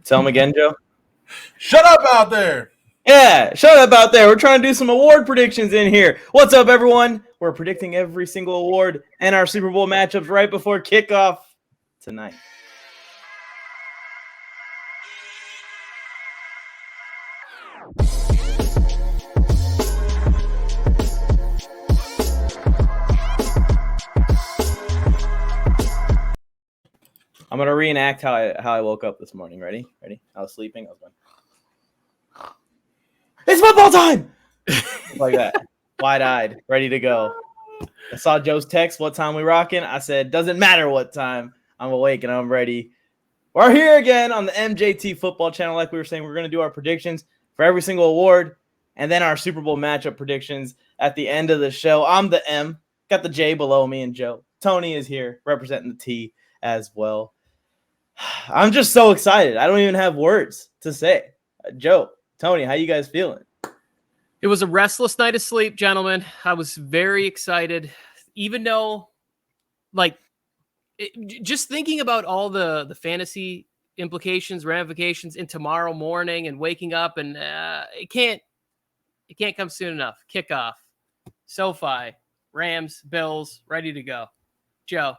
Tell them again, Joe. Shut up out there. Yeah, shut up out there. We're trying to do some award predictions in here. What's up, everyone? We're predicting every single award and our Super Bowl matchups right before kickoff tonight. I'm going to reenact how I woke up this morning. Ready? I was sleeping. I was going, it's football time! Like that. Wide-eyed, ready to go. I saw Joe's text, what time we rocking? I said, doesn't matter what time. I'm awake and I'm ready. We're here again on the MJT football channel. Like we were saying, we're going to do our predictions for every single award and then our Super Bowl matchup predictions at the end of the show. I'm the M. Got the J below me and Joe. Tony is here representing the T as well. I'm just so excited. I don't even have words to say. Joe, Tony, how you guys feeling? It was a restless night of sleep, gentlemen. I was very excited, even though, just thinking about all the fantasy implications, ramifications in tomorrow morning and waking up, and it can't come soon enough. Kickoff, SoFi, Rams, Bills, ready to go. Joe.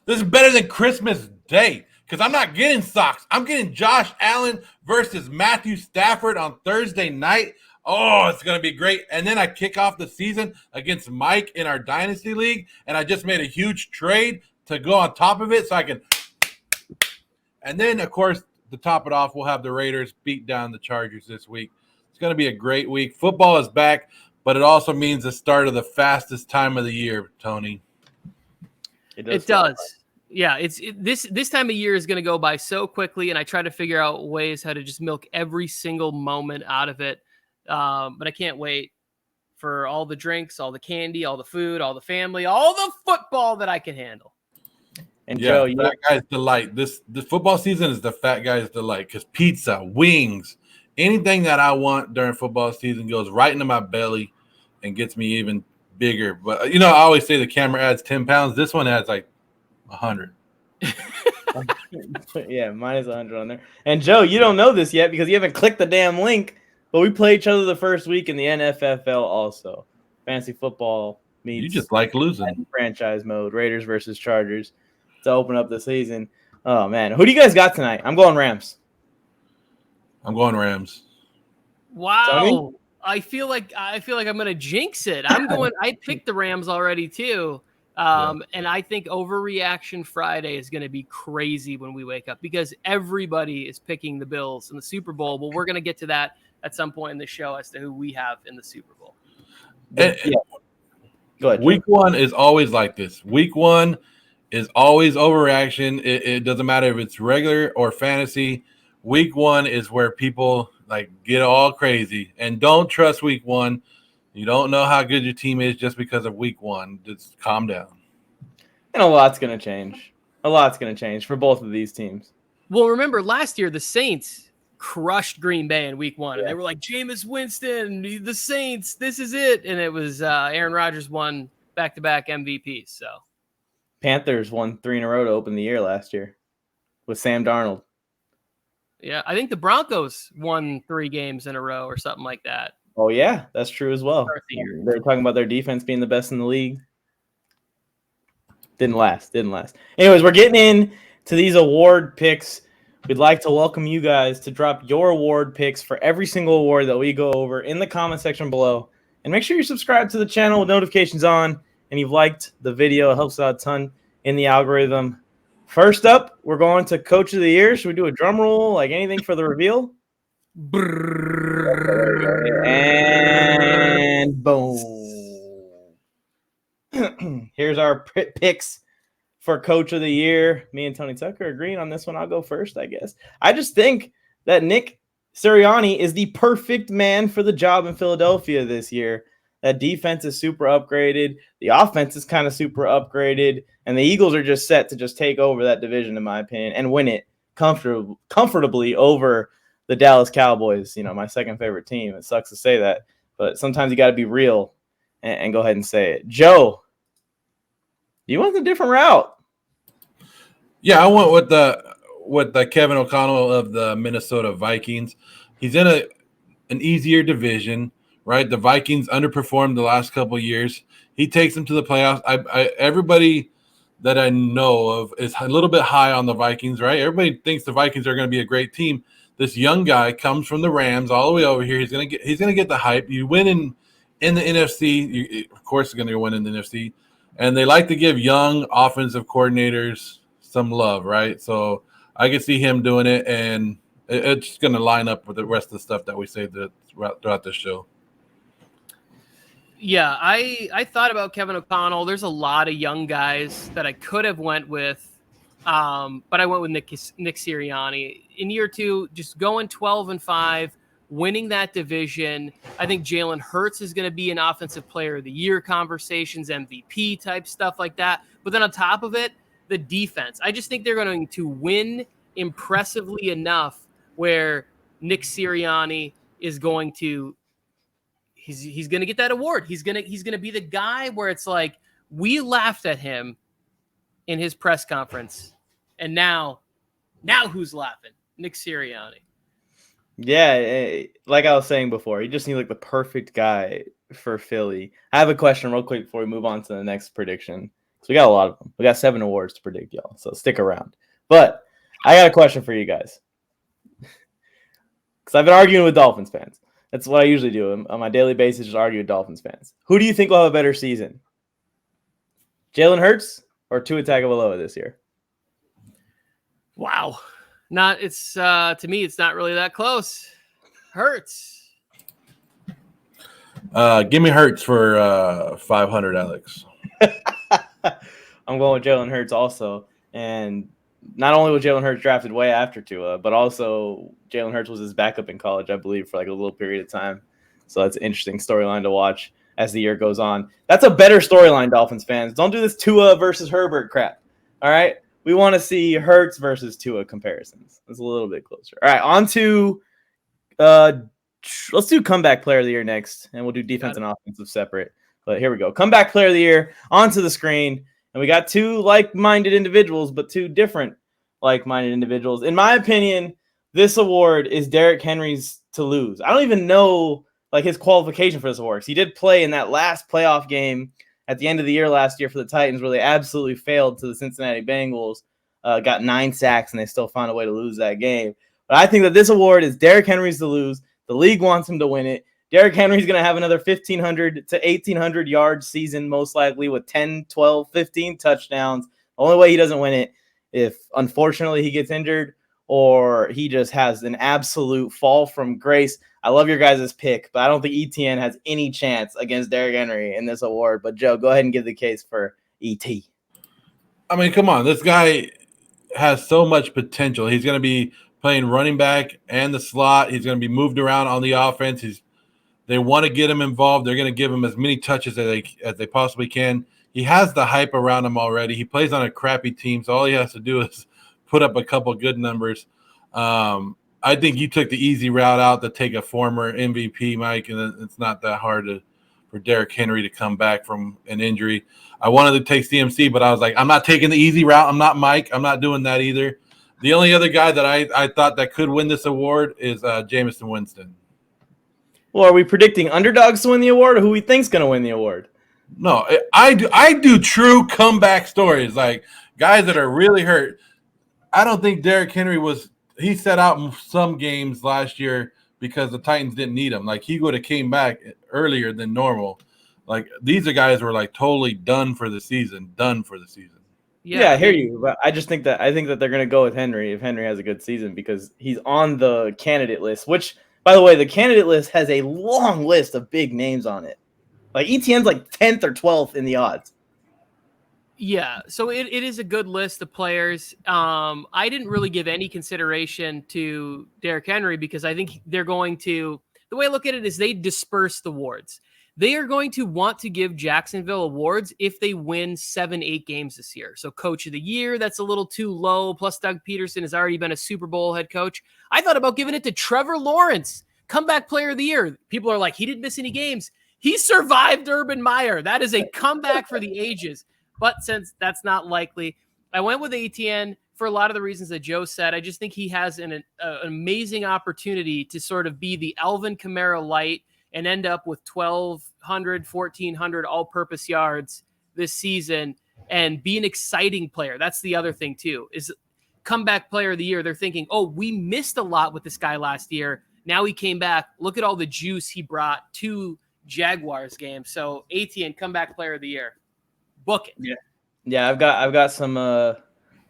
This is better than Christmas Day because I'm not getting socks. I'm getting Josh Allen versus Matthew Stafford on Thursday night. Oh, it's going to be great. And then I kick off the season against Mike in our Dynasty League, and I just made a huge trade to go on top of it so I can – and then, of course, to top it off, we'll have the Raiders beat down the Chargers this week. It's going to be a great week. Football is back, but it also means the start of the fastest time of the year, Tony. It does. Yeah, this time of year is going to go by so quickly, and I try to figure out ways how to just milk every single moment out of it. But I can't wait for all the drinks, all the candy, all the food, all the family, all the football that I can handle. And Joe, fat guy's delight. The football season is the fat guy's delight because pizza, wings, anything that I want during football season goes right into my belly and gets me even bigger. But I always say the camera adds 10 pounds. This one adds like 100. Yeah, mine is 100 on there. And Joe, you don't know this yet because you haven't clicked the damn link. But we play each other the first week in the NFFL also. Fantasy football meets. You just like losing. Franchise mode. Raiders versus Chargers to open up the season. Oh, man. Who do you guys got tonight? I'm going Rams. I'm going Rams. Wow. Tony? I feel like I'm going to jinx it. I picked the Rams already too. And I think overreaction Friday is going to be crazy when we wake up because everybody is picking the Bills in the Super Bowl. Well, we're going to get to that at some point in the show as to who we have in the Super Bowl. Go ahead. Week one is always like this. Week one is always overreaction. It doesn't matter if it's regular or fantasy. Week one is where people get all crazy. And don't trust week one. You don't know how good your team is just because of week one. Just calm down. And a lot's going to change. A lot's going to change for both of these teams. Well, remember last year the Saints crushed Green Bay in week one. And they were like, Jameis Winston, the Saints, this is it. And it was Aaron Rodgers won back-to-back MVPs. So Panthers won 3 in a row to open the year last year with Sam Darnold. Yeah, I think the Broncos won 3 games in a row or something like that. Oh, yeah, that's true as well. They're talking about their defense being the best in the league. Didn't last. Anyways, we're getting in to these award picks. We'd like to welcome you guys to drop your award picks for every single award that we go over in the comment section below. And make sure you're subscribed to the channel with notifications on and you've liked the video. It helps out a ton in the algorithm. First up, we're going to Coach of the Year. Should we do a drum roll, like anything for the reveal? And boom. Here's our picks for Coach of the Year. Me and Tony Tucker agreeing on this one. I'll go first, I guess. I just think that Nick Sirianni is the perfect man for the job in Philadelphia this year. That defense is super upgraded. The offense is kind of super upgraded. And the Eagles are just set to just take over that division, in my opinion, and win it comfortably over the Dallas Cowboys, my second favorite team. It sucks to say that, but sometimes you got to be real and go ahead and say it. Joe, you went a different route. Yeah, I went with with Kevin O'Connell of the Minnesota Vikings. He's in an easier division, right? The Vikings underperformed the last couple of years. He takes them to the playoffs. Everybody that I know of is a little bit high on the Vikings, right? Everybody thinks the Vikings are going to be a great team. This young guy comes from the Rams all the way over here. He's going to get the hype. You win in the NFC, of course, you're going to win in the NFC. And they like to give young offensive coordinators some love, right? So I can see him doing it, and it's going to line up with the rest of the stuff that we say throughout this show. Yeah, I thought about Kevin O'Connell. There's a lot of young guys that I could have went with, but I went with Nick Sirianni. In year 2, just going 12-5, winning that division. I think Jalen Hurts is going to be an offensive player of the year conversations, MVP type stuff like that. But then on top of it, the defense. I just think they're going to win impressively enough where Nick Sirianni is going to he's going to get that award. He's going to be the guy where it's like, we laughed at him in his press conference, and now who's laughing? Nick Sirianni. Yeah, like I was saying before, he just needs like the perfect guy for Philly. I have a question real quick before we move on to the next prediction. So we got a lot of them. We got 7 awards to predict, y'all. So stick around. But I got a question for you guys. Because I've been arguing with Dolphins fans. That's what I usually do on my daily basis, just argue with Dolphins fans. Who do you think will have a better season? Jalen Hurts or Tua Tagovailoa this year? Wow. To me, it's not really that close. Hurts. Give me Hurts for 500, Alex. I'm going with Jalen Hurts also. And not only was Jalen Hurts drafted way after Tua, but also Jalen Hurts was his backup in college, I believe, for like a little period of time. So that's an interesting storyline to watch as the year goes on. That's a better storyline, Dolphins fans. Don't do this Tua versus Herbert crap. All right? We want to see Hurts versus Tua comparisons. It's a little bit closer. All right, on to let's do comeback player of the year next, and we'll do defense and offensive separate. But here we go. Comeback player of the year onto the screen. And we got 2 like-minded individuals, but 2 different like-minded individuals. In my opinion, this award is Derrick Henry's to lose. I don't even know like his qualification for this award. He did play in that last playoff game at the end of the year last year for the Titans, where they absolutely failed to the Cincinnati Bengals, got 9 sacks, and they still found a way to lose that game. But I think that this award is Derrick Henry's to lose. The league wants him to win it. Derrick Henry's going to have another 1,500 to 1,800 yard season, most likely with 10, 12, 15 touchdowns. The only way he doesn't win it if, unfortunately, he gets injured or he just has an absolute fall from grace. I love your guys' pick, but I don't think ETN has any chance against Derrick Henry in this award. But, Joe, go ahead and give the case for ET. I mean, come on. This guy has so much potential. He's going to be playing running back and the slot. He's going to be moved around on the offense. They want to get him involved. They're going to give him as many touches as they possibly can. He has the hype around him already. He plays on a crappy team, so all he has to do is put up a couple good numbers. I think you took the easy route out to take a former MVP, Mike, and it's not that hard for Derrick Henry to come back from an injury. I wanted to take CMC, but I was like, I'm not taking the easy route. I'm not Mike. I'm not doing that either. The only other guy that I thought that could win this award is Jameis Winston. Well, are we predicting underdogs to win the award or who we think's going to win the award? No, I do true comeback stories, like guys that are really hurt. I don't think Derrick Henry he set out in some games last year because the Titans didn't need him. Like he would have came back earlier than normal. Like these are guys who are like totally done for the season. Yeah, I hear you, but I think that they're going to go with Henry if Henry has a good season because he's on the candidate list, which, by the way, the candidate list has a long list of big names on it. Like ETN's like 10th or 12th in the odds. Yeah, so it is a good list of players. I didn't really give any consideration to Derrick Henry because I think they're going to – the way I look at it is they disperse the awards. They are going to want to give Jacksonville awards if they win 7-8 games this year. So Coach of the Year, that's a little too low. Plus Doug Peterson has already been a Super Bowl head coach. I thought about giving it to Trevor Lawrence, Comeback Player of the Year. People are like, he didn't miss any games. He survived Urban Meyer. That is a comeback for the ages. But since that's not likely, I went with ATN for a lot of the reasons that Joe said. I just think he has an amazing opportunity to sort of be the Alvin Kamara light and end up with 1,200, 1,400 all-purpose yards this season and be an exciting player. That's the other thing, too, is comeback player of the year. They're thinking, oh, we missed a lot with this guy last year. Now he came back. Look at all the juice he brought to Jaguars game. So Etienne, comeback player of the year. Book it. Yeah, I've got some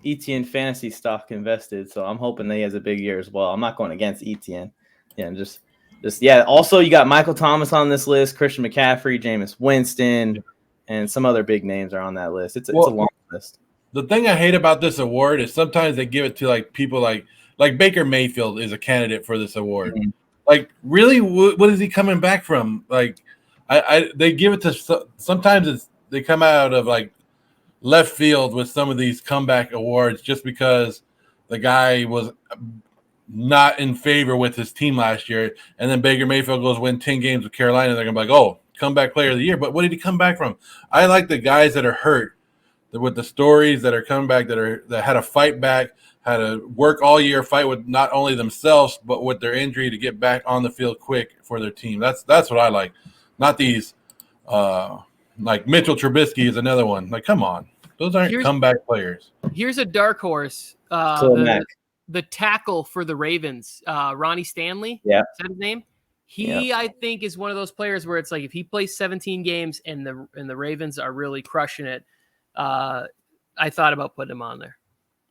Etienne fantasy stock invested, so I'm hoping that he has a big year as well. I'm not going against Etienne. Yeah, just also you got Michael Thomas on this list, Christian McCaffrey, Jameis Winston, and some other big names are on that list. It's a long list. The thing I hate about this award is sometimes they give it to like people like Baker Mayfield is a candidate for this award. Mm-hmm. Like, really, what is he coming back from? Like, they give it to sometimes they come out of like left field with some of these comeback awards just because the guy was not in favor with his team last year, and then Baker Mayfield goes win 10 games with Carolina, and they're gonna be like, oh, comeback player of the year. But what did he come back from? I like the guys that are hurt, with the stories that are coming back, that had to fight back, had to work all year, fight with not only themselves but with their injury to get back on the field quick for their team. That's what I like. Not these like Mitchell Trubisky is another one. Like, come on, those aren't comeback players. Here's a dark horse. The tackle for the Ravens, Ronnie Stanley. Yeah, is that his name? He, I think, is one of those players where it's like if he plays 17 games and the Ravens are really crushing it, I thought about putting him on there.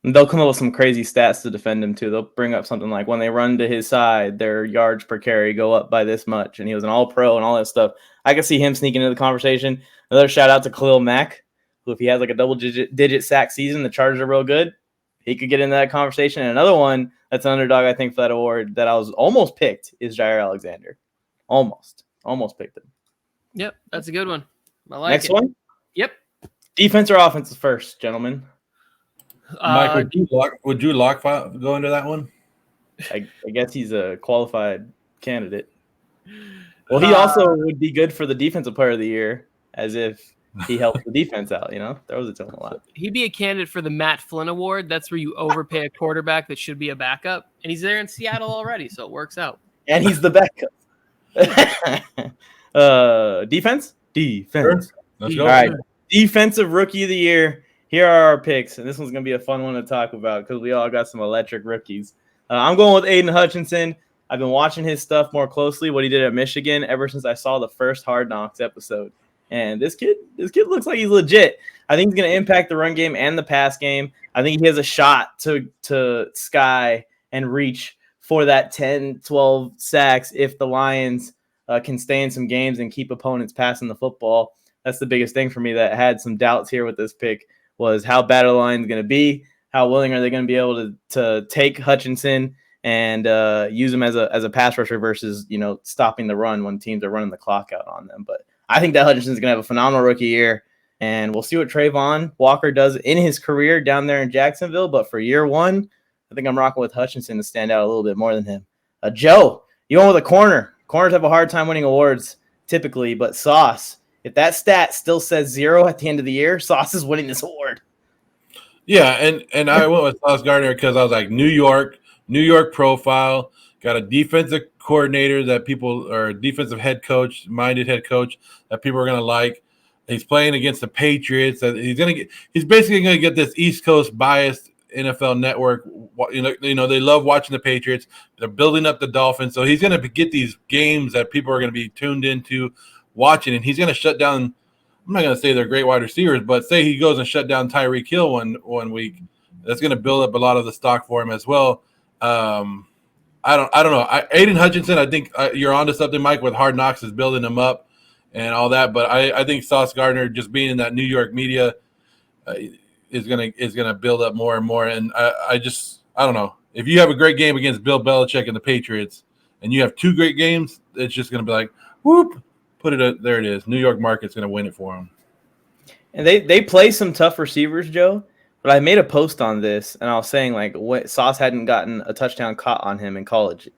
And they'll come up with some crazy stats to defend him too. They'll bring up something like when they run to his side, their yards per carry go up by this much, and he was an All-Pro and all that stuff. I could see him sneaking into the conversation. Another shout out to Khalil Mack, who if he has like a double-digit sack season, the Chargers are real good. He could get into that conversation. And another one that's an underdog, I think, for that award that I was almost picked is Jair Alexander. Almost picked him. Yep, that's a good one. I like Next it. one? Yep. Defense or offense first, gentlemen? Mike, would Drew Lock go into that one? I guess he's a qualified candidate. Well, he also would be good for the defensive player of the year, as if he helps the defense out, throws it to him a lot. He'd be a candidate for the Matt Flynn Award. That's where you overpay a quarterback that should be a backup. And he's there in Seattle already, so it works out. And he's the backup. Defense? Defense. Sure. Let's go. All right. Defensive rookie of the year. Here are our picks. And this one's going to be a fun one to talk about because we all got some electric rookies. I'm going with Aiden Hutchinson. I've been watching his stuff more closely, what he did at Michigan, ever since I saw the first Hard Knocks episode. And this kid looks like he's legit. I think he's going to impact the run game and the pass game. I think he has a shot to sky and reach for that 10, 12 sacks if the Lions can stay in some games and keep opponents passing the football. That's the biggest thing for me that had some doubts here with this pick was how bad are the Lions going to be? How willing are they going to be able to take Hutchinson and use him as a pass rusher versus, stopping the run when teams are running the clock out on them. But I think that Hutchinson's going to have a phenomenal rookie year, and we'll see what Trayvon Walker does in his career down there in Jacksonville. But for year one, I think I'm rocking with Hutchinson to stand out a little bit more than him. Joe, you went with a corner. Corners have a hard time winning awards typically, but Sauce, if that stat still says 0 at the end of the year, Sauce is winning this award. Yeah, and I went with Sauce Gardner because I was like New York profile, got a defensive coordinator that people or defensive minded head coach that people are going to like. He's playing against the Patriots. He's basically going to get this East Coast biased NFL network. They love watching the Patriots. They're building up the Dolphins. So he's going to get these games that people are going to be tuned into watching, and he's going to shut down. I'm not going to say they're great wide receivers, but say he goes and shut down Tyreek Hill one week. That's going to build up a lot of the stock for him as well. I don't know. Aiden Hutchinson, I think you're onto something, Mike, with Hard Knocks is building him up and all that. But I think Sauce Gardner just being in that New York media is gonna build up more and more. And I don't know. If you have a great game against Bill Belichick and the Patriots, and you have two great games, it's just gonna be like, whoop, put it there. It is. New York market's gonna win it for him. And they play some tough receivers, Joe. But I made a post on this, and I was saying, like, what Sauce hadn't gotten a touchdown caught on him in college,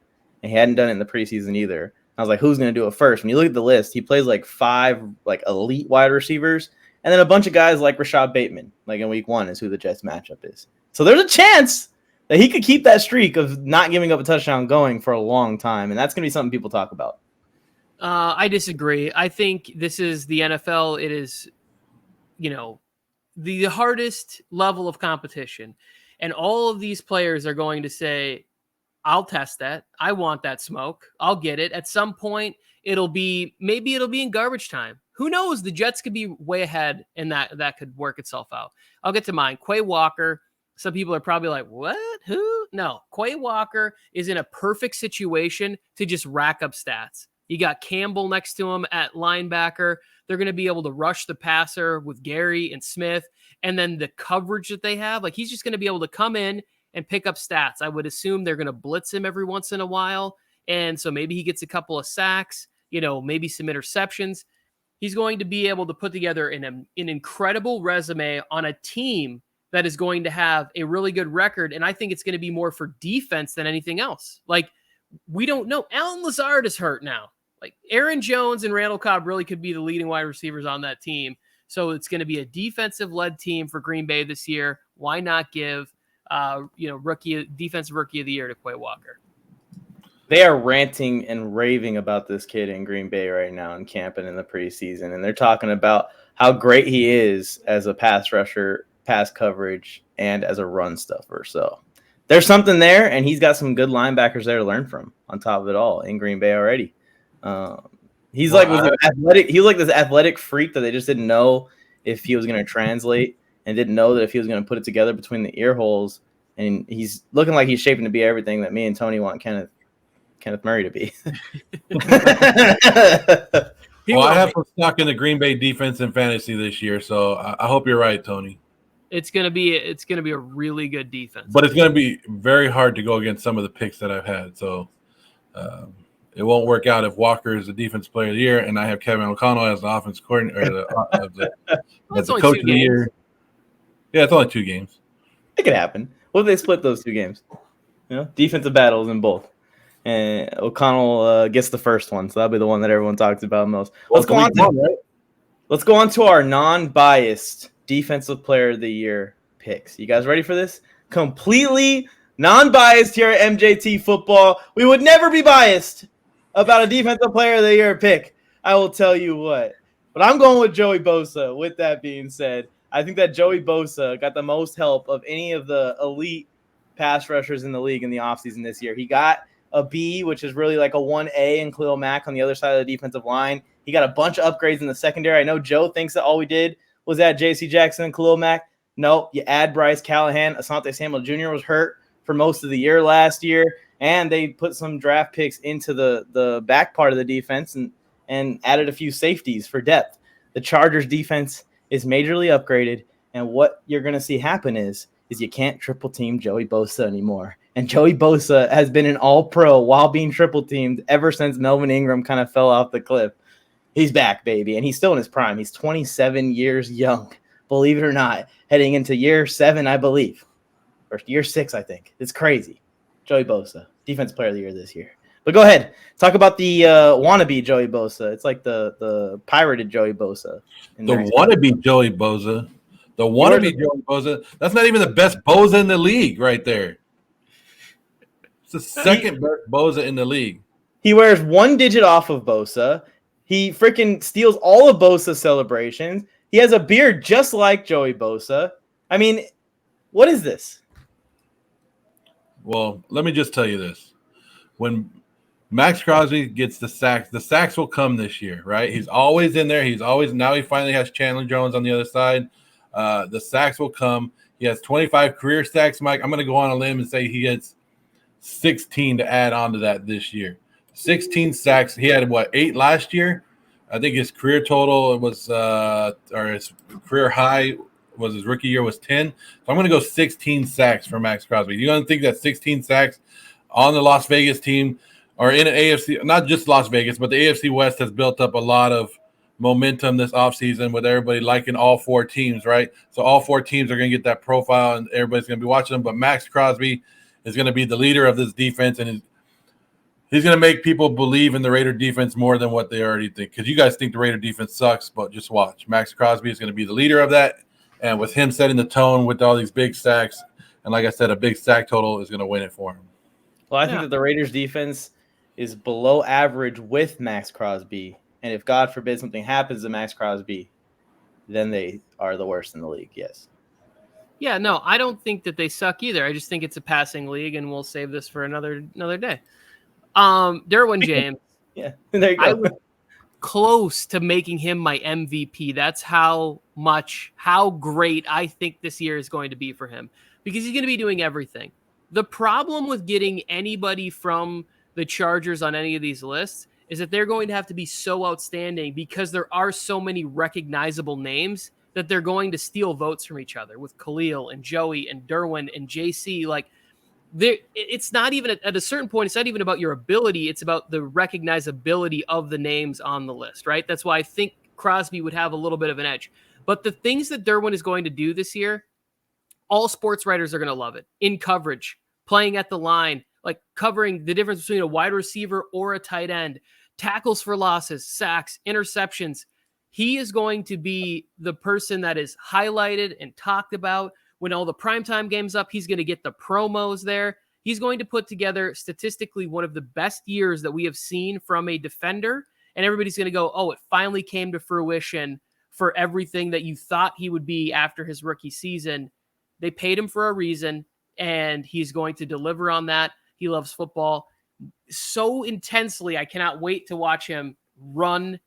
and he hadn't done it in the preseason either. I was like, who's going to do it first? When you look at the list, he plays like 5 like elite wide receivers, and then a bunch of guys like Rashad Bateman, like in week 1, is who the Jets matchup is. So there's a chance that he could keep that streak of not giving up a touchdown going for a long time, and that's going to be something people talk about. I disagree. I think this is the NFL. It is, the hardest level of competition, and all of these players are going to say, I'll test that. I want that smoke. I'll get it. At some point, maybe it'll be in garbage time. Who knows? The Jets could be way ahead, and that could work itself out. I'll get to mine. Quay Walker. Some people are probably like, what? Who? No. Quay Walker is in a perfect situation to just rack up stats. You got Campbell next to him at linebacker. They're going to be able to rush the passer with Gary and Smith. And then the coverage that they have, like he's just going to be able to come in and pick up stats. I would assume they're going to blitz him every once in a while. And so maybe he gets a couple of sacks, maybe some interceptions. He's going to be able to put together an incredible resume on a team that is going to have a really good record. And I think it's going to be more for defense than anything else. Like, we don't know. Alan Lazard is hurt now. Like, Aaron Jones and Randall Cobb really could be the leading wide receivers on that team. So it's going to be a defensive-led team for Green Bay this year. Why not give, defensive rookie of the year to Quay Walker? They are ranting and raving about this kid in Green Bay right now in camp and in the preseason. And they're talking about how great he is as a pass rusher, pass coverage, and as a run stuffer. So there's something there, and he's got some good linebackers there to learn from on top of it all in Green Bay already. He's like this athletic freak that they just didn't know if he was going to translate, and didn't know that if he was going to put it together between the ear holes. And he's looking like he's shaping to be everything that me and Tony want Kenneth Murray to be. Well, I have some stock in the Green Bay defense in fantasy this year, so I hope you're right, Tony. It's gonna be a really good defense, but it's gonna be very hard to go against some of the picks that I've had. So it won't work out if Walker is the defense player of the year and I have Kevin O'Connell as the offense coordinator or as the coach of the year. Yeah, it's only 2 games. It could happen. What if they split those 2 games? Defensive battles in both. And O'Connell gets the first one, so that'll be the one that everyone talks about most. Let's go on to our non-biased defensive player of the year picks. You guys ready for this? Completely non-biased here at MJT Football. We would never be biased about a defensive player of the year pick. I will tell you what. But I'm going with Joey Bosa. With that being said, I think that Joey Bosa got the most help of any of the elite pass rushers in the league in the offseason this year. He got a B, which is really like a 1A in Khalil Mack on the other side of the defensive line. He got a bunch of upgrades in the secondary. I know Joe thinks that all we did was add J.C. Jackson and Khalil Mack. No, you add Bryce Callahan. Asante Samuel Jr. was hurt for most of the year last year, and they put some draft picks into the back part of the defense and added a few safeties for depth. The Chargers defense is majorly upgraded, and what you're going to see happen is you can't triple team Joey Bosa anymore. And Joey Bosa has been an all-pro while being triple teamed ever since Melvin Ingram kind of fell off the cliff. He's back, baby, and he's still in his prime. He's 27 years young, believe it or not, heading into year 7, I believe, or year 6, I think. It's crazy. Joey Bosa, defensive player of the year this year. But go ahead, talk about the wannabe Joey Bosa. It's like the pirated Joey Bosa. The wannabe Joey Bosa. The wannabe Joey Bosa. That's not even the best Bosa in the league right there. It's the second best Bosa in the league. He wears 1 digit off of Bosa. He freaking steals all of Bosa's celebrations. He has a beard just like Joey Bosa. I mean, what is this? Well, let me just tell you this. When Max Crosby gets the sacks will come this year, right? He's always in there. Now he finally has Chandler Jones on the other side. The sacks will come. He has 25 career sacks, Mike. I'm going to go on a limb and say he gets 16 to add on to that this year. 16 sacks. He had, 8 last year? I think his career total was or his career high was his rookie year was 10. So I'm going to go 16 sacks for Max Crosby. You're going to think that 16 sacks on the Las Vegas team or in an AFC, not just Las Vegas, but the AFC West has built up a lot of momentum this offseason with everybody liking all 4 teams, right? So all 4 teams are going to get that profile and everybody's going to be watching them. But Max Crosby is going to be the leader of this defense, and he's going to make people believe in the Raider defense more than what they already think. Because you guys think the Raider defense sucks, but just watch. Max Crosby is going to be the leader of that. And with him setting the tone with all these big sacks, And like I said, a big sack total is going to win it for him. Well, I think that the Raiders defense is below average with Max Crosby. And if God forbid something happens to Max Crosby, then they are the worst in the league. Yes. Yeah, no, I don't think that they suck either. I just think it's a passing league, and we'll save this for another day. Derwin James. Yeah, there you go. I was close to making him my MVP. That's how great I think this year is going to be for him, because he's going to be doing everything. The problem with getting anybody from the Chargers on any of these lists is that they're going to have to be so outstanding, because there are so many recognizable names that they're going to steal votes from each other with Khalil and Joey and Derwin and JC. Like, it's not even at a certain point, it's not even about your ability. It's about the recognizability of the names on the list, right? That's why I think Crosby would have a little bit of an edge. But the things that Derwin is going to do this year, all sports writers are going to love it. In coverage, playing at the line, like covering the difference between a wide receiver or a tight end, tackles for losses, sacks, interceptions. He is going to be the person that is highlighted and talked about. When all the primetime games up, he's going to get the promos there. He's going to put together statistically one of the best years that we have seen from a defender. And everybody's going to go, oh, it finally came to fruition for everything that you thought he would be after his rookie season. They paid him for a reason, and he's going to deliver on that. He loves football so intensely. I cannot wait to watch him run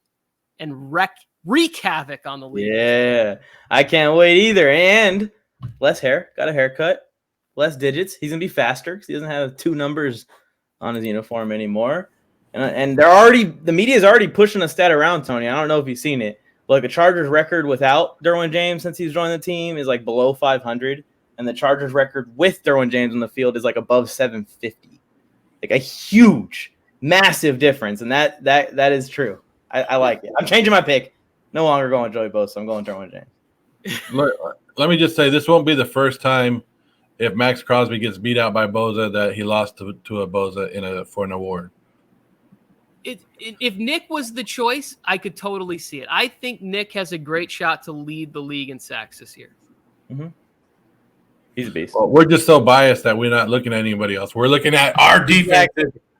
and wreak havoc on the league. Yeah, I can't wait either. And less hair, got a haircut, less digits. He's gonna be faster because he doesn't have 2 numbers on his uniform anymore. And the media is already pushing a stat around, Tony. I don't know if you've seen it. Like, the Chargers record without Derwin James since he's joined the team is like below 500, and the Chargers record with Derwin James on the field is like above 750. Like a huge, massive difference, and that is true. I like it. I'm changing my pick. No longer going Joey Bosa. I'm going Derwin James. Let me just say, this won't be the first time, if Max Crosby gets beat out by Bosa, that he lost to a Bosa for an award. If Nick was the choice, I could totally see it. I think Nick has a great shot to lead the league in sacks this year. Mm-hmm. He's a beast. Well, we're just so biased that we're not looking at anybody else. We're looking at our defense,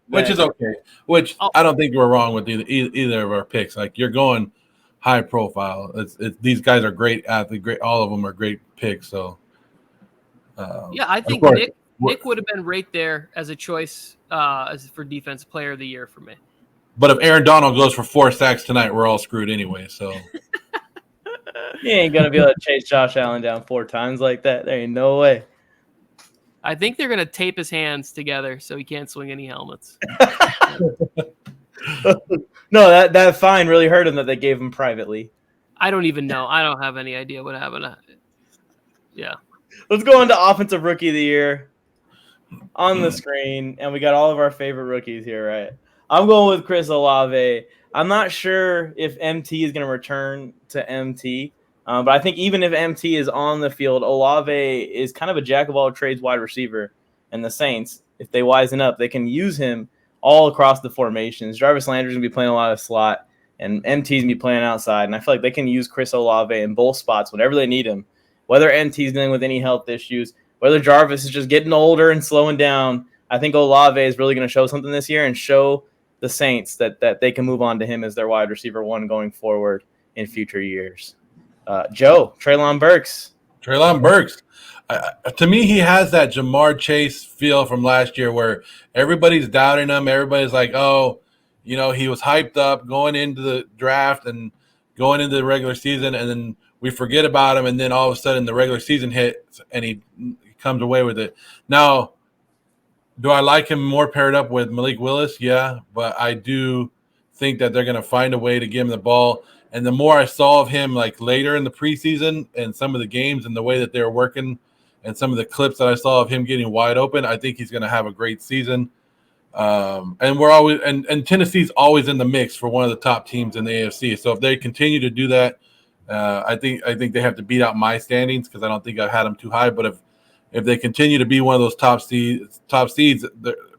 which is okay. Which I don't think we're wrong with either of our picks. Like, you're going high profile. These guys are great athletes. Great, all of them are great picks. So, yeah, I think Nick would have been right there as a choice for defensive player of the year for me. But if Aaron Donald goes for 4 sacks tonight, we're all screwed anyway. So he ain't gonna be able to chase Josh Allen down 4 times like that. There ain't no way. I think they're gonna tape his hands together so he can't swing any helmets. No, that fine really hurt him that they gave him privately. I don't even know. I don't have any idea what happened. Yeah. Let's go into offensive rookie of the year on the screen, and we got all of our favorite rookies here, right? I'm going with Chris Olave. I'm not sure if MT is going to return to MT, but I think even if MT is on the field, Olave is kind of a jack of all trades wide receiver, and the Saints, if they wisen up, they can use him all across the formations. Jarvis Landry's going to be playing a lot of slot, and MT's going to be playing outside, and I feel like they can use Chris Olave in both spots whenever they need him, whether MT's dealing with any health issues, whether Jarvis is just getting older and slowing down. I think Olave is really going to show something this year and show the Saints that they can move on to him as their wide receiver 1 going forward in future years. Joe, Treylon Burks. To me, he has that Jamar Chase feel from last year where everybody's doubting him. Everybody's like, oh, he was hyped up going into the draft and going into the regular season, and then we forget about him, and then all of a sudden the regular season hits and he comes away with it. Now, do I like him more paired up with Malik Willis? Yeah, but I do think that they're going to find a way to give him the ball. And the more I saw of him, like, later in the preseason and some of the games and the way that they were working and some of the clips that I saw of him getting wide open, I think he's going to have a great season. And we're always and Tennessee's always in the mix for one of the top teams in the AFC. So if they continue to do that, I think they have to beat out my standings because I don't think I had them too high. But if they continue to be one of those top seeds,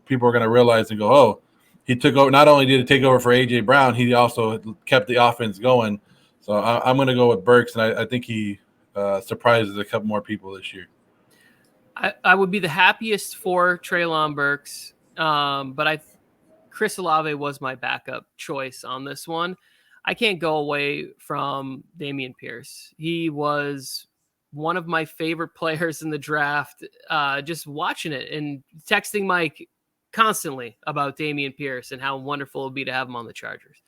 people are going to realize and go, oh, he took over. Not only did he take over for A.J. Brown, he also kept the offense going. So I'm going to go with Burks, and I think he surprises a couple more people this year. I would be the happiest for Treylon Burks, but Chris Olave was my backup choice on this one. I can't go away from Dameon Pierce. He was one of my favorite players in the draft. Just watching it and texting Mike constantly about Dameon Pierce and how wonderful it would be to have him on the Chargers.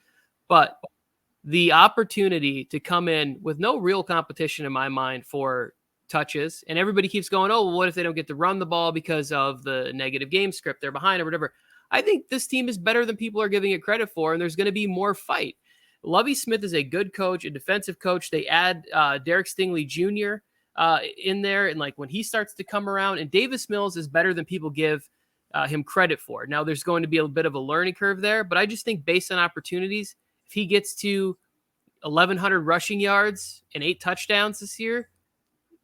But the opportunity to come in with no real competition in my mind for touches, and everybody keeps going, oh, well, what if they don't get to run the ball because of the negative game script they're behind or whatever. I think this team is better than people are giving it credit for, and there's going to be more fight. Lovie Smith is a good coach, a defensive coach. They add Derek Stingley Jr. In there, and like when he starts to come around, and Davis Mills is better than people give him credit for. Now, there's going to be a bit of a learning curve there, but I just think based on opportunities, if he gets to 1,100 rushing yards and 8 touchdowns this year,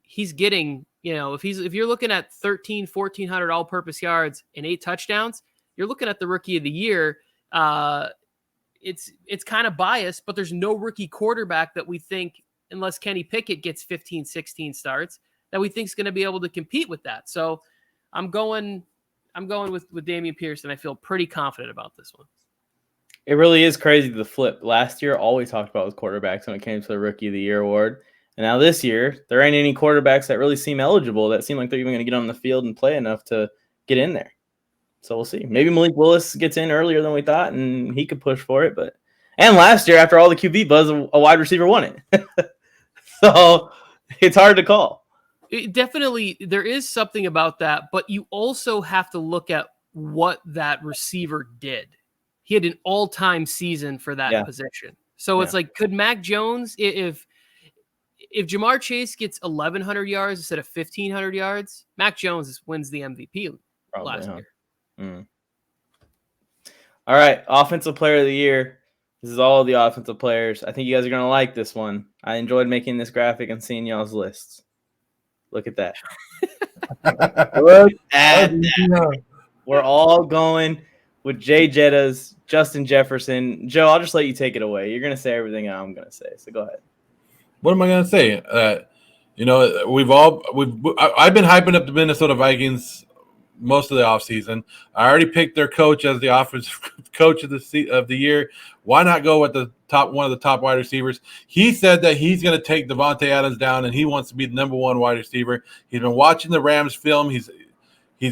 he's getting, if you're looking at 1,400 all-purpose yards and 8 touchdowns, you're looking at the rookie of the year. It's kind of biased, but there's no rookie quarterback that we think, unless Kenny Pickett gets 15, 16 starts, that we think is going to be able to compete with that. So I'm going with Dameon Pierce, and I feel pretty confident about this one. It really is crazy the flip. Last year, all we talked about was quarterbacks when it came to the Rookie of the Year award. And now this year, there ain't any quarterbacks that really seem eligible, that seem like they're even going to get on the field and play enough to get in there. So we'll see. Maybe Malik Willis gets in earlier than we thought, and he could push for it. And last year, after all the QB buzz, a wide receiver won it. So it's hard to call. Definitely, there is something about that, but you also have to look at what that receiver did. He had an all-time season for that position. So it's like, could Mac Jones, if Jamar Chase gets 1,100 yards instead of 1,500 yards, Mac Jones wins the MVP last year. Mm. All right, Offensive Player of the Year. This is all of the offensive players. I think you guys are going to like this one. I enjoyed making this graphic and seeing y'all's lists. Look at that. Look at that. We're all going with Jay Jettas, Justin Jefferson. Joe, I'll just let you take it away. You're going to say everything I'm going to say, so go ahead. What am I going to say? I've been hyping up the Minnesota Vikings most of the offseason. I already picked their coach as the offensive coach of the year. Why not go with one of the top wide receivers? He said that he's going to take Devontae Adams down, and he wants to be the number 1 wide receiver. He's been watching the Rams film. He's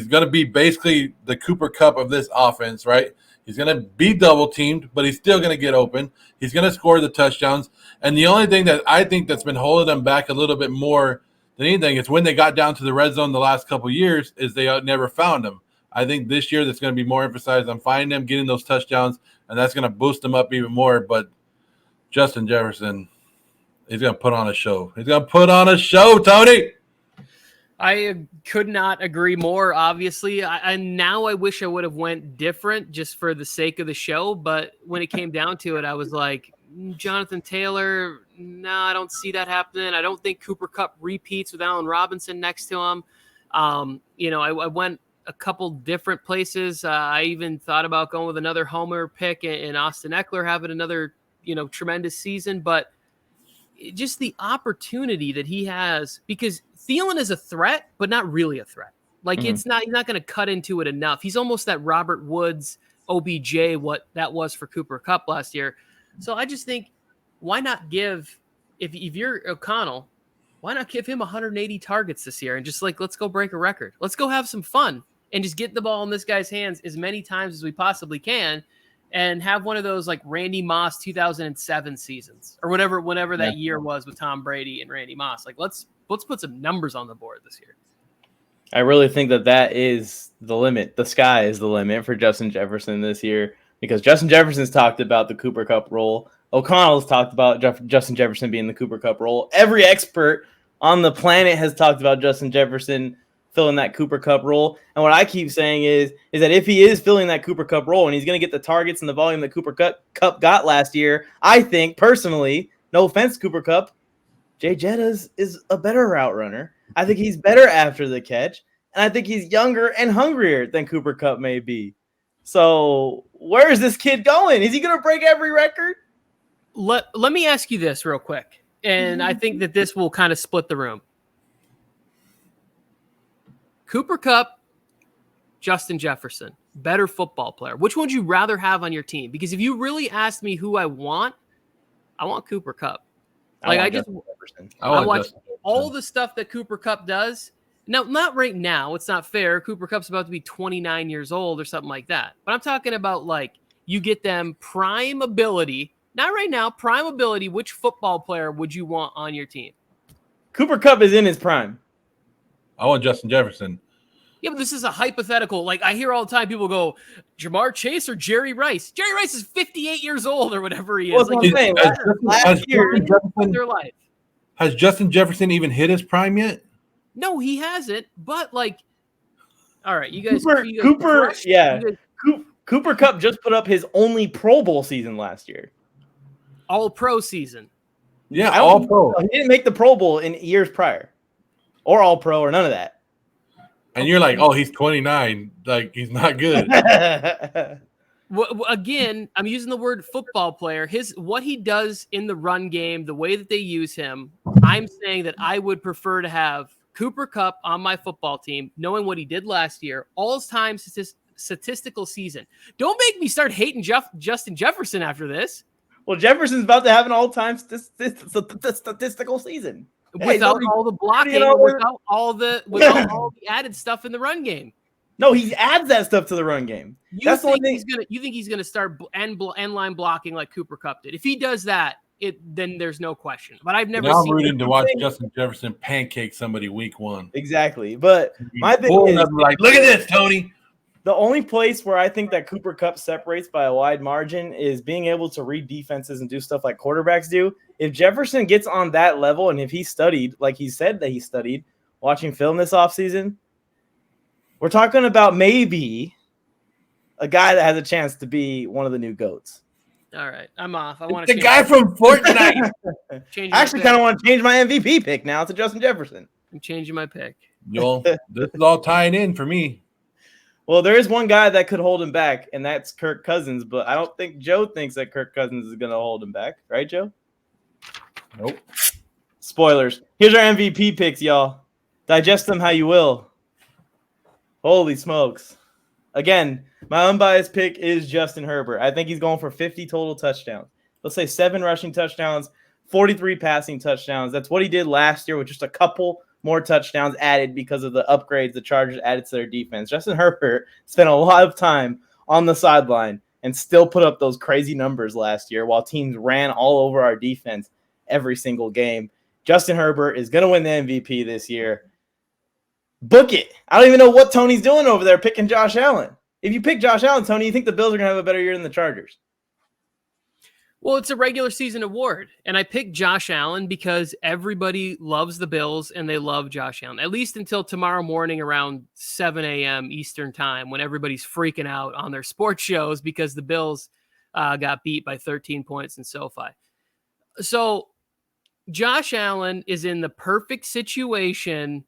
going to be basically the Cooper Kupp of this offense, right? He's going to be double teamed, but he's still going to get open. He's going to score the touchdowns. And the only thing that I think that's been holding them back a little bit more than anything is when they got down to the red zone the last couple of years is they never found him. I think this year that's going to be more emphasized on finding them, getting those touchdowns, and that's going to boost them up even more. But Justin Jefferson, he's going to put on a show. He's going to put on a show, Tony. I could not agree more, obviously. Now I wish I would have went different just for the sake of the show. But when it came down to it, I was like, Jonathan Taylor, no, I don't see that happening. I don't think Cooper Kupp repeats with Allen Robinson next to him. I went a couple different places. I even thought about going with another homer pick and Austin Eckler having another, tremendous season. But just the opportunity that he has, because Thielen is a threat, but not really a threat. Like he's not going to cut into it enough. He's almost that Robert Woods OBJ, what that was for Cooper Kupp last year. So I just think, why not give, if you're O'Connell, why not give him 180 targets this year and just let's go break a record. Let's go have some fun and just get the ball in this guy's hands as many times as we possibly can and have one of those like Randy Moss 2007 seasons or whenever that year was with Tom Brady and Randy Moss. Like let's put some numbers on the board this year. I really think that is the limit. The sky is the limit for Justin Jefferson this year because Justin Jefferson's talked about the Cooper Kupp role. O'Connell's talked about Justin Jefferson being the Cooper Kupp role. Every expert on the planet has talked about Justin Jefferson filling that Cooper Kupp role. And what I keep saying is that if he is filling that Cooper Kupp role and he's going to get the targets and the volume that Cooper Kupp got last year, I think personally, no offense, Cooper Kupp, Jay Jettas is a better route runner. I think he's better after the catch. And I think he's younger and hungrier than Cooper Kupp may be. So where is this kid going? Is he going to break every record? Let me ask you this real quick. And I think that this will kind of split the room. Cooper Kupp, Justin Jefferson, better football player. Which one would you rather have on your team? Because if you really asked me who I want Cooper Kupp. Like I watch all the stuff that Cooper Kupp does. Now, not right now. It's not fair. Cooper Kupp's about to be 29 years old or something like that. But I'm talking about like you get them prime ability. Not right now. Prime ability. Which football player would you want on your team? Cooper Kupp is in his prime. I want Justin Jefferson. Yeah, but this is a hypothetical. Like I hear all the time, people go, Jamar Chase or Jerry Rice. Jerry Rice is 58 years old or whatever he is. Has Justin Jefferson even hit his prime yet? No, he hasn't. But like, all right, you guys. Cooper Kupp just put up his only Pro Bowl season last year. All Pro season. Yeah, All Pro. He didn't make the Pro Bowl in years prior, or All Pro, or none of that. And you're like, oh, he's 29. Like, he's not good. Well, again, I'm using the word football player. What he does in the run game, the way that they use him, I'm saying that I would prefer to have Cooper Kupp on my football team, knowing what he did last year, all-time statistical season. Don't make me start hating Justin Jefferson after this. Well, Jefferson's about to have an all-time statistical season. Without all the blocking, without all the added stuff in the run game. No, he adds that stuff to the run game. You think he's gonna start end line blocking like Cooper Kupp did? If he does that, then there's no question. But I've never. I'm rooting to watch Justin Jefferson pancake somebody week 1. Exactly, but my thing is like, look at this, Tony. The only place where I think that Cooper Kupp separates by a wide margin is being able to read defenses and do stuff like quarterbacks do. If Jefferson gets on that level, and if he studied, like he said that he studied, watching film this offseason, we're talking about maybe a guy that has a chance to be one of the new GOATs. All right, I'm off. I want to the guy from Fortnite. I actually kind of want to change my MVP pick now to Justin Jefferson. I'm changing my pick. Yo, this is all tying in for me. Well, there is one guy that could hold him back, and that's Kirk Cousins. But I don't think Joe thinks that Kirk Cousins is going to hold him back. Right, Joe? Nope. Spoilers. Here's our MVP picks, y'all. Digest them how you will. Holy smokes. Again, my unbiased pick is Justin Herbert. I think he's going for 50 total touchdowns. Let's say 7 rushing touchdowns, 43 passing touchdowns. That's what he did last year with just a couple more touchdowns added because of the upgrades the Chargers added to their defense. Justin Herbert spent a lot of time on the sideline and still put up those crazy numbers last year while teams ran all over our defense every single game. Justin Herbert is going to win the MVP this year. Book it. I don't even know what Tony's doing over there picking Josh Allen. If you pick Josh Allen, Tony, you think the Bills are going to have a better year than the Chargers? Well, it's a regular season award, and I picked Josh Allen because everybody loves the Bills and they love Josh Allen, at least until tomorrow morning around 7 a.m. Eastern time when everybody's freaking out on their sports shows because the Bills got beat by 13 points in SoFi. So Josh Allen is in the perfect situation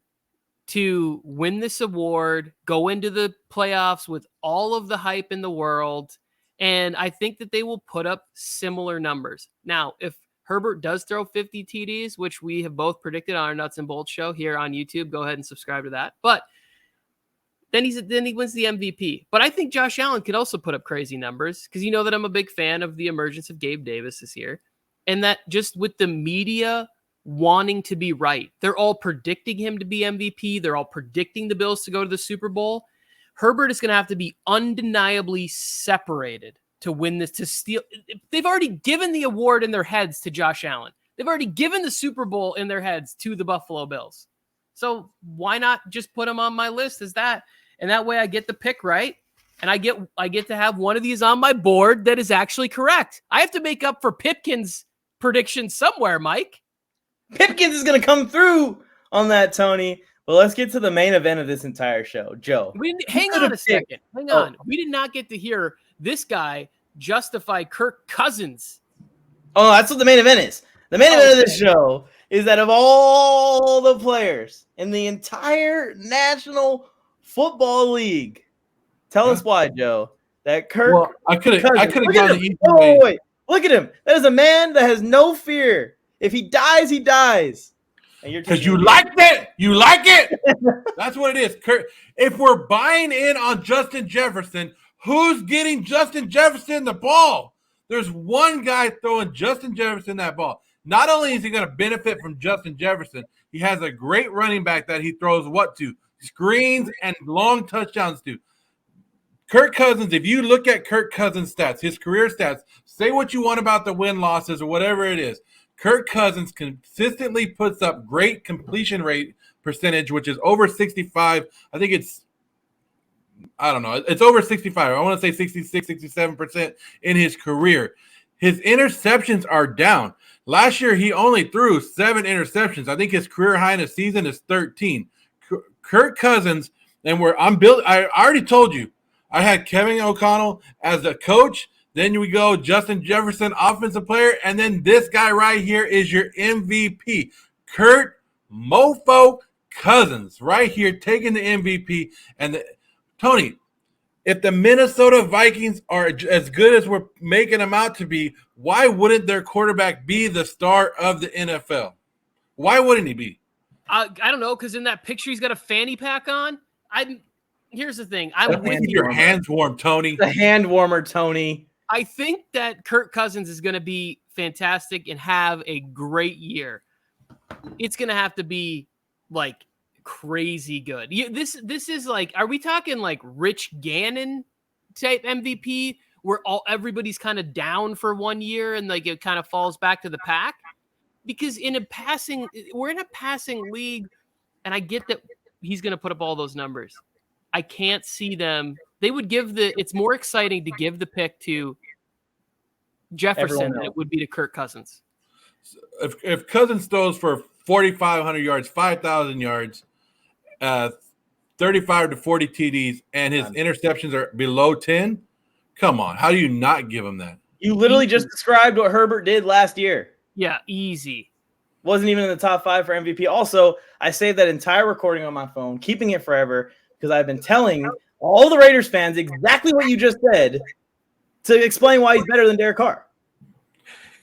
to win this award, go into the playoffs with all of the hype in the world. And I think that they will put up similar numbers. Now, if Herbert does throw 50 TDs, which we have both predicted on our Nuts and Bolts show here on YouTube, go ahead and subscribe to that. But then he wins the MVP. But I think Josh Allen could also put up crazy numbers because you know that I'm a big fan of the emergence of Gabe Davis this year. And that just with the media wanting to be right, they're all predicting him to be MVP. They're all predicting the Bills to go to the Super Bowl. Herbert is going to have to be undeniably separated to win this, to steal. They've already given the award in their heads to Josh Allen. They've already given the Super Bowl in their heads to the Buffalo Bills. So why not just put him on my list as that? And that way I get the pick right. And I get to have one of these on my board that is actually correct. I have to make up for Pipkin's prediction somewhere, Mike. Pipkins is going to come through on that, Tony. Well, let's get to the main event of this entire show. Joe. Hang on a second. Hang on. We did not get to hear this guy justify Kirk Cousins. Oh, that's what the main event is. The main event of this show is that of all the players in the entire National Football League, tell us why, Joe, that Kirk. Well, I could have gone the easy way. Wait. Look at him. That is a man that has no fear. If he dies, he dies. Because you like it. You like it. That's what it is. Kurt, if we're buying in on Justin Jefferson, who's getting Justin Jefferson the ball? There's one guy throwing Justin Jefferson that ball. Not only is he going to benefit from Justin Jefferson, he has a great running back that he throws what to? Screens and long touchdowns to. Kirk Cousins, if you look at Kirk Cousins' stats, his career stats, say what you want about the win-losses or whatever it is, Kirk Cousins consistently puts up great completion rate percentage, which is over 65. I think it's over 65. I want to say 66, 67% in his career. His interceptions are down. Last year, he only threw 7 interceptions. I think his career high in a season is 13. Kirk Cousins, and I already told you, I had Kevin O'Connell as the coach. Then we go Justin Jefferson, offensive player, and then this guy right here is your MVP, Kurt Mofo Cousins, right here taking the MVP. And Tony, if the Minnesota Vikings are as good as we're making them out to be, why wouldn't their quarterback be the star of the NFL? Why wouldn't he be? I don't know, because in that picture he's got a fanny pack on. Here's the thing. I'm with you. Your hands warm, Tony. The hand warmer, Tony. I think that Kirk Cousins is going to be fantastic and have a great year. It's going to have to be like crazy good. This is like, are we talking like Rich Gannon type MVP where everybody's kind of down for 1 year and like it kind of falls back to the pack? Because we're in a passing league, and I get that he's going to put up all those numbers. I can't see them. They would it's more exciting to give the pick to Jefferson than it would be to Kirk Cousins. If Cousins throws for 4,500 yards, 5,000 yards, 35 to 40 TDs, and his interceptions are below 10, come on. How do you not give him that? You literally just described what Herbert did last year. Yeah, easy. Wasn't even in the top 5 for MVP. Also, I saved that entire recording on my phone, keeping it forever, because I've been telling all the Raiders fans exactly what you just said to explain why he's better than Derek Carr.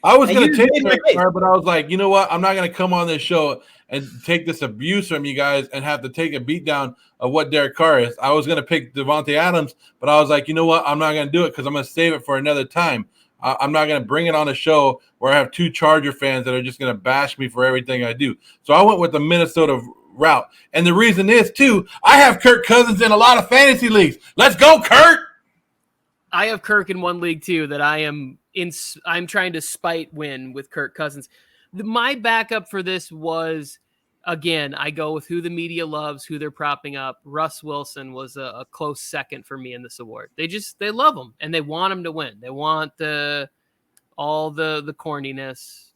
I was going to take Derek Carr, but I was like, you know what? I'm not going to come on this show and take this abuse from you guys and have to take a beat down of what Derek Carr is. I was going to pick Devontae Adams, but I was like, you know what? I'm not going to do it because I'm going to save it for another time. I'm not going to bring it on a show where I have 2 Charger fans that are just going to bash me for everything I do. So I went with the Minnesota route. And the reason is, too, I have Kirk Cousins in a lot of fantasy leagues. Let's go, Kurt! I have Kirk in one league, too, that I'm trying to spite win with Kirk Cousins. My backup for this was, again, I go with who the media loves, who they're propping up. Russ Wilson was a close second for me in this award. They love him, and they want him to win. They want all the corniness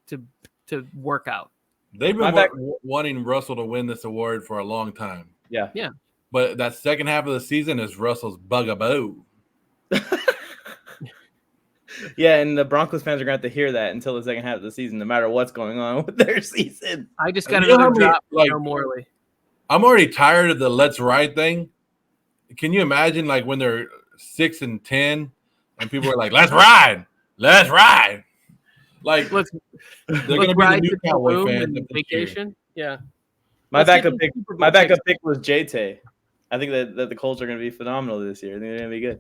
to work out. They've been wanting Russell to win this award for a long time. Yeah. But that second half of the season is Russell's bugaboo. Yeah, and the Broncos fans are going to have to hear that until the second half of the season, no matter what's going on with their season. I just got another drop from Morley. I'm already tired of the let's ride thing. Can you imagine like when they're 6-10 and people are like, let's ride. Like let's going to be the new Cowboy fans vacation. Yeah. My backup pick was J-Tay. I think that the Colts are going to be phenomenal this year. I think they're going to be good.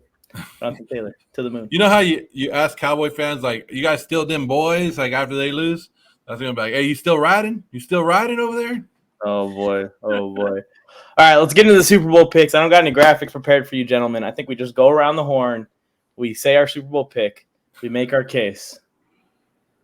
Jonathan Taylor to the moon. You know how you ask Cowboy fans, like, you guys still them boys, like after they lose? That's going to be like, hey, you still riding? You still riding over there? Oh, boy. All right, let's get into the Super Bowl picks. I don't got any graphics prepared for you, gentlemen. I think we just go around the horn. We say our Super Bowl pick. We make our case.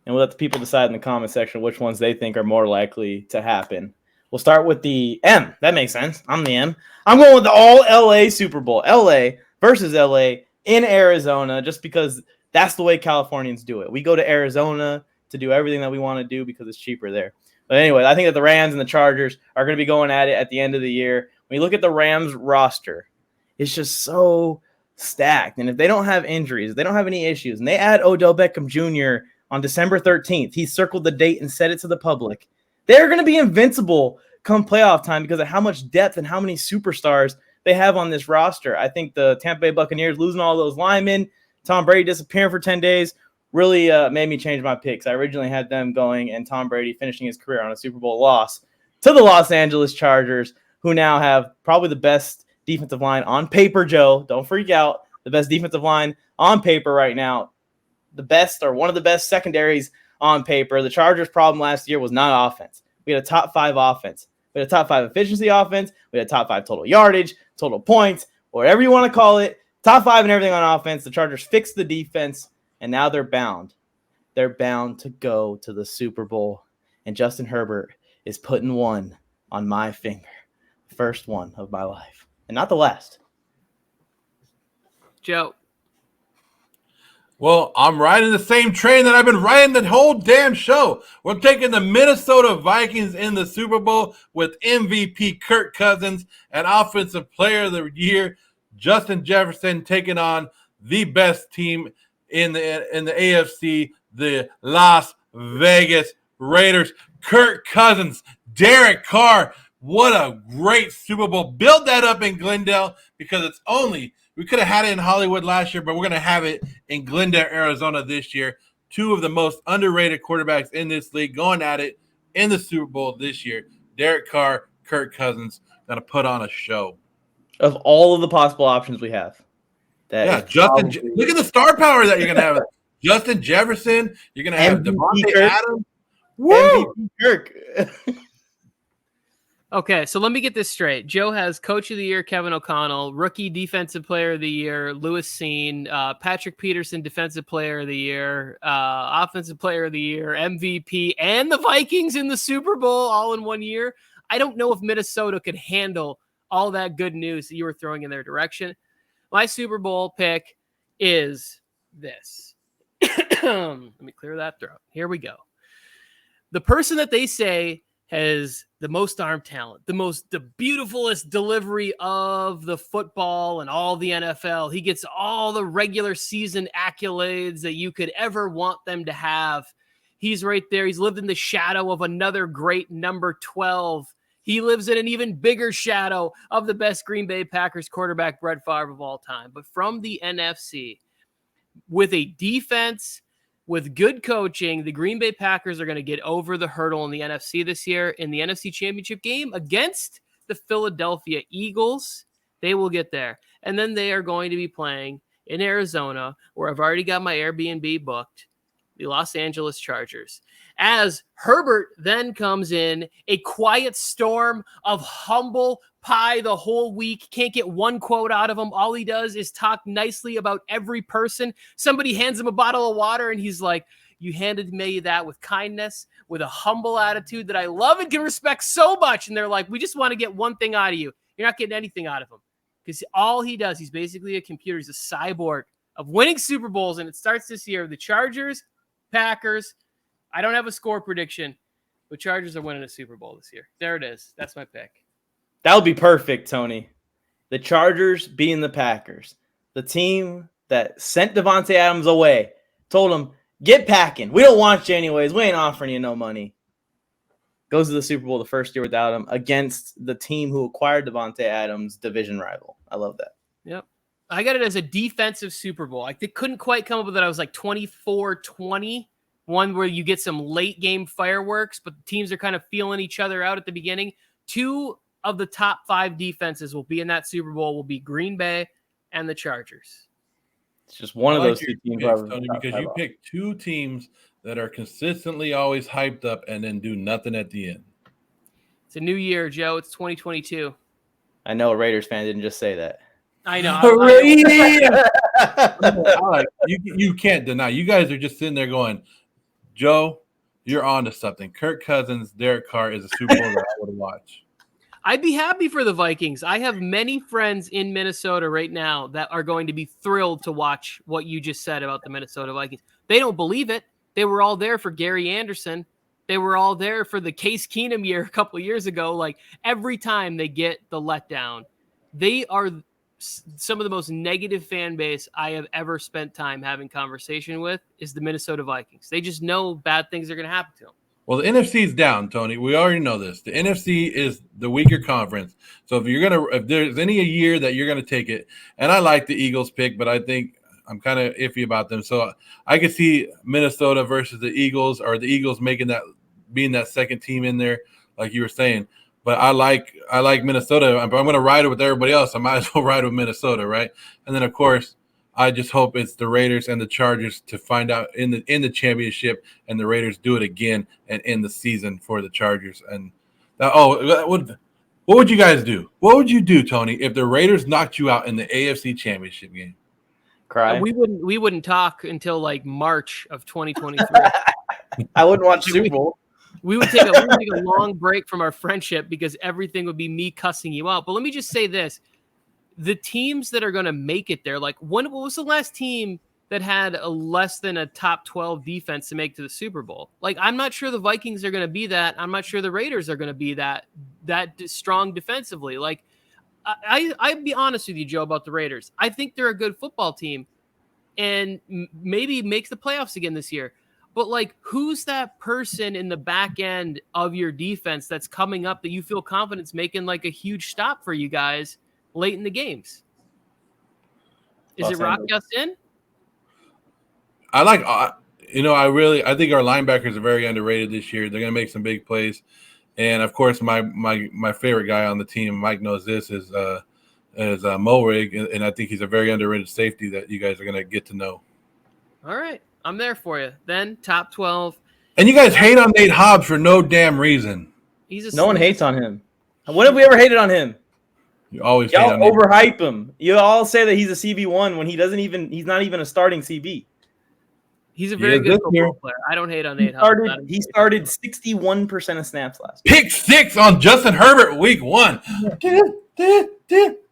And we'll let the people decide in the comment section which ones they think are more likely to happen. We'll start with the M. That makes sense. I'm the M. I'm going with the all-LA Super Bowl. LA versus LA in Arizona, just because that's the way Californians do it. We go to Arizona to do everything that we want to do because it's cheaper there. But anyway, I think that the Rams and the Chargers are going to be going at it at the end of the year. When you look at the Rams roster, it's just so stacked. And if they don't have injuries, if they don't have any issues, and they add Odell Beckham Jr. on December 13th, he circled the date and said it to the public, they're going to be invincible come playoff time because of how much depth and how many superstars they have on this roster. I think the Tampa Bay Buccaneers losing all those linemen, Tom Brady disappearing for 10 days, really made me change my picks. I originally had them going and Tom Brady finishing his career on a Super Bowl loss to the Los Angeles Chargers, who now have probably the best defensive line on paper, Joe. Don't freak out. The best defensive line on paper right now. The best or one of the best secondaries on paper. The Chargers' problem last year was not offense. We had a top 5 offense. We had a top 5 efficiency offense. We had a top 5 total yardage, total points, whatever you want to call it. Top 5 and everything on offense. The Chargers fixed the defense, and now they're bound. They're bound to go to the Super Bowl. And Justin Herbert is putting one on my finger. First one of my life. And not the last. Joe. Well, I'm riding the same train that I've been riding the whole damn show. We're taking the Minnesota Vikings in the Super Bowl with MVP Kirk Cousins and Offensive Player of the Year Justin Jefferson taking on the best team in the AFC, the Las Vegas Raiders. Kirk Cousins, Derek Carr. What a great Super Bowl. Build that up in Glendale because it's only – we could have had it in Hollywood last year, but we're going to have it in Glendale, Arizona this year. 2 of the most underrated quarterbacks in this league going at it in the Super Bowl this year. Derek Carr, Kirk Cousins, going to put on a show. Of all of the possible options we have. Justin. Look at the star power that you're going to have. Justin Jefferson. You're going to have Devontae Adams. Woo! MVP Kirk. Okay, so let me get this straight. Joe has Coach of the Year, Kevin O'Connell, Rookie Defensive Player of the Year, Lewis Seen, Patrick Peterson, Defensive Player of the Year, Offensive Player of the Year, MVP, and the Vikings in the Super Bowl all in one year. I don't know if Minnesota could handle all that good news that you were throwing in their direction. My Super Bowl pick is this. Let me clear that throat. Here we go. The person that they say has the most arm talent, the beautifulest delivery of the football and all the NFL. He gets all the regular season accolades that you could ever want them to have. He's right there. He's lived in the shadow of another great number 12. He lives in an even bigger shadow of the best Green Bay Packers quarterback, Brett Favre, of all time. But from the NFC, with a defense, with good coaching, the Green Bay Packers are going to get over the hurdle in the NFC this year. In the NFC Championship game against the Philadelphia Eagles, they will get there. And then they are going to be playing in Arizona, where I've already got my Airbnb booked, the Los Angeles Chargers. As Herbert then comes in, a quiet storm of humble pie the whole week. Can't get one quote out of him. All he does is talk nicely about every person. Somebody hands him a bottle of water and he's like, you handed me that with kindness, with a humble attitude that I love and can respect so much. And they're like, we just want to get one thing out of you. You're not getting anything out of him. Because all he does, he's basically a computer. He's a cyborg of winning Super Bowls. And it starts this year. The Chargers, Packers. I don't have a score prediction, but Chargers are winning a Super Bowl this year. There it is. That's my pick. That would be perfect, Tony. The Chargers being the Packers. The team that sent Devontae Adams away. Told him, get packing. We don't want you anyways. We ain't offering you no money. Goes to the Super Bowl the first year without him against the team who acquired Devontae Adams' division rival. I love that. Yep. I got it as a defensive Super Bowl. They couldn't quite come up with it. I was like 24-20. One where you get some late game fireworks, but the teams are kind of feeling each other out at the beginning. 2 of the top 5 defenses will be in that Super Bowl will be Green Bay and the Chargers. It's just one of those 2 teams. Picks, Tony, because you picked 2 teams that are consistently always hyped up and then do nothing at the end. It's a new year, Joe. It's 2022. I know a Raiders fan didn't just say that. I know. You can't deny. You guys are just sitting there going, Joe, you're on to something. Kirk Cousins, Derek Carr is a Super Bowl that I would watch. I'd be happy for the Vikings. I have many friends in Minnesota right now that are going to be thrilled to watch what you just said about the Minnesota Vikings. They don't believe it. They were all there for Gary Anderson. They were all there for the Case Keenum year a couple of years ago. Like every time they get the letdown, they are some of the most negative fan base I have ever spent time having conversation with is the Minnesota Vikings. They just know bad things are going to happen to them. Well, the NFC is down, Tony. We already know this. The NFC is the weaker conference. So if there's any a year that you're gonna take it, and I like the Eagles pick, but I think I'm kind of iffy about them. So I could see Minnesota versus the Eagles, or the Eagles being that second team in there, like you were saying. But I like Minnesota. I'm going to ride it with everybody else. I might as well ride with Minnesota, right? And then, of course, I just hope it's the Raiders and the Chargers to find out in the championship, and the Raiders do it again and end the season for the Chargers. And what would you guys do? What would you do, Tony, if the Raiders knocked you out in the AFC Championship game? Cry. We wouldn't talk until like March of 2023. I wouldn't watch Super Bowl. We would take a long break from our friendship because everything would be me cussing you out. But let me just say this. The teams that are going to make it there, like what was the last team that had a less than a top 12 defense to make to the Super Bowl? Like, I'm not sure the Vikings are going to be that. I'm not sure the Raiders are going to be that strong defensively. Like, I'd be honest with you, Joe, about the Raiders. I think they're a good football team and maybe makes the playoffs again this year. But, like, who's that person in the back end of your defense that's coming up that you feel confident's making, like, a huge stop for you guys late in the games? Is it Rock Sin? I think our linebackers are very underrated this year. They're going to make some big plays. And, of course, my favorite guy on the team, Mike knows this, is Mulrig, and I think he's a very underrated safety that you guys are going to get to know. All right. I'm there for you. Then top 12. And you guys hate on Nate Hobbs for no damn reason. No one hates on him. When have we ever hated on him? You always y'all overhype him. You all say that he's a CB1 when he's not even a starting CB. He's a very good football player. I don't hate on Nate Hobbs. He started 61% of snaps last week. Pick 6 on Justin Herbert week 1.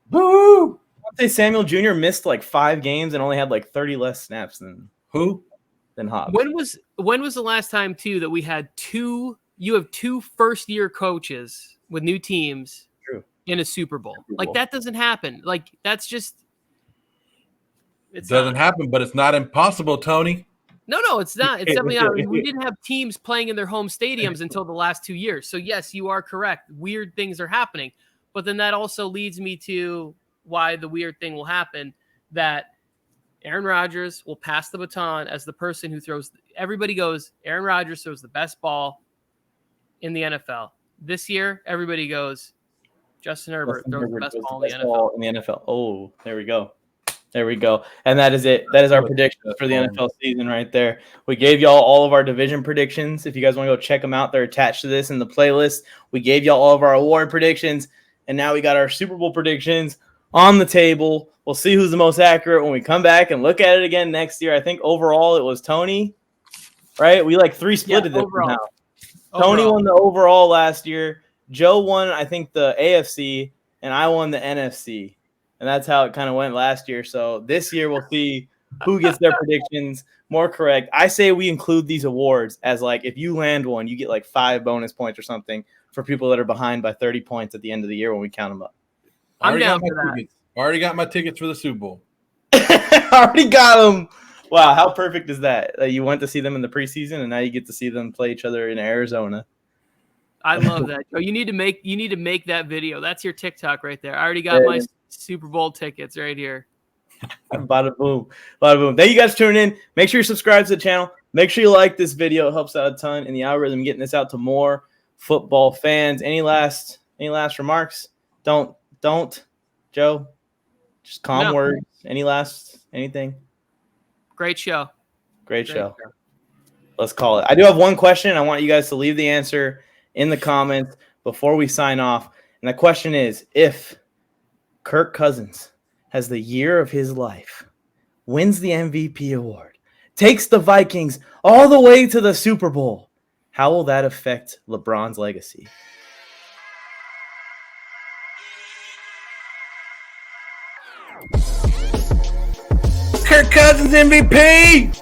Boo! I'd say Samuel Jr. missed like 5 games and only had like 30 less snaps than who? Than Hobbs. When was the last time too that we had two first-year coaches with new teams in a Super Bowl? Like, that doesn't happen. Like, that's just it doesn't happen, but it's not impossible, Tony. No, it's not. It's definitely not. I mean, we didn't have teams playing in their home stadiums until the last 2 years. So yes, you are correct. Weird things are happening. But then that also leads me to why the weird thing will happen, that Aaron Rodgers will pass the baton as the person who throws. Everybody goes, Aaron Rodgers throws the best ball in the NFL. This year, everybody goes, Justin Herbert throws the best ball in the NFL. Oh, there we go. There we go. And that is it. That is our prediction for the NFL season right there. We gave y'all all of our division predictions. If you guys want to go check them out, they're attached to this in the playlist. We gave y'all all of our award predictions, and now we got our Super Bowl predictions on the table. We'll see who's the most accurate when we come back and look at it again next year. I think overall it was Tony, right? We like 3 split it now. Tony won the overall last year. Joe won, I think, the AFC, and I won the NFC. And that's how it kind of went last year. So this year we'll see who gets their predictions more correct. I say we include these awards as, like, if you land one, you get like 5 bonus points or something for people that are behind by 30 points at the end of the year when we count them up. I'm down for that. Already got my tickets for the Super Bowl. Already got them. Wow, how perfect is that? You went to see them in the preseason, and now you get to see them play each other in Arizona. I love that. Oh, you need to make that video. That's your TikTok right there. I already got my Super Bowl tickets right here. Bada boom. Bada boom. Thank you guys for tuning in. Make sure you subscribe to the channel. Make sure you like this video. It helps out a ton in the algorithm, getting this out to more football fans. Any last remarks? Don't, Joe. Just calm words. Anything? Great show. Great show. Let's call it. I do have one question. I want you guys to leave the answer in the comments before we sign off. And the question is, if Kirk Cousins has the year of his life, wins the MVP award, takes the Vikings all the way to the Super Bowl, how will that affect LeBron's legacy? Kirk Cousins MVP!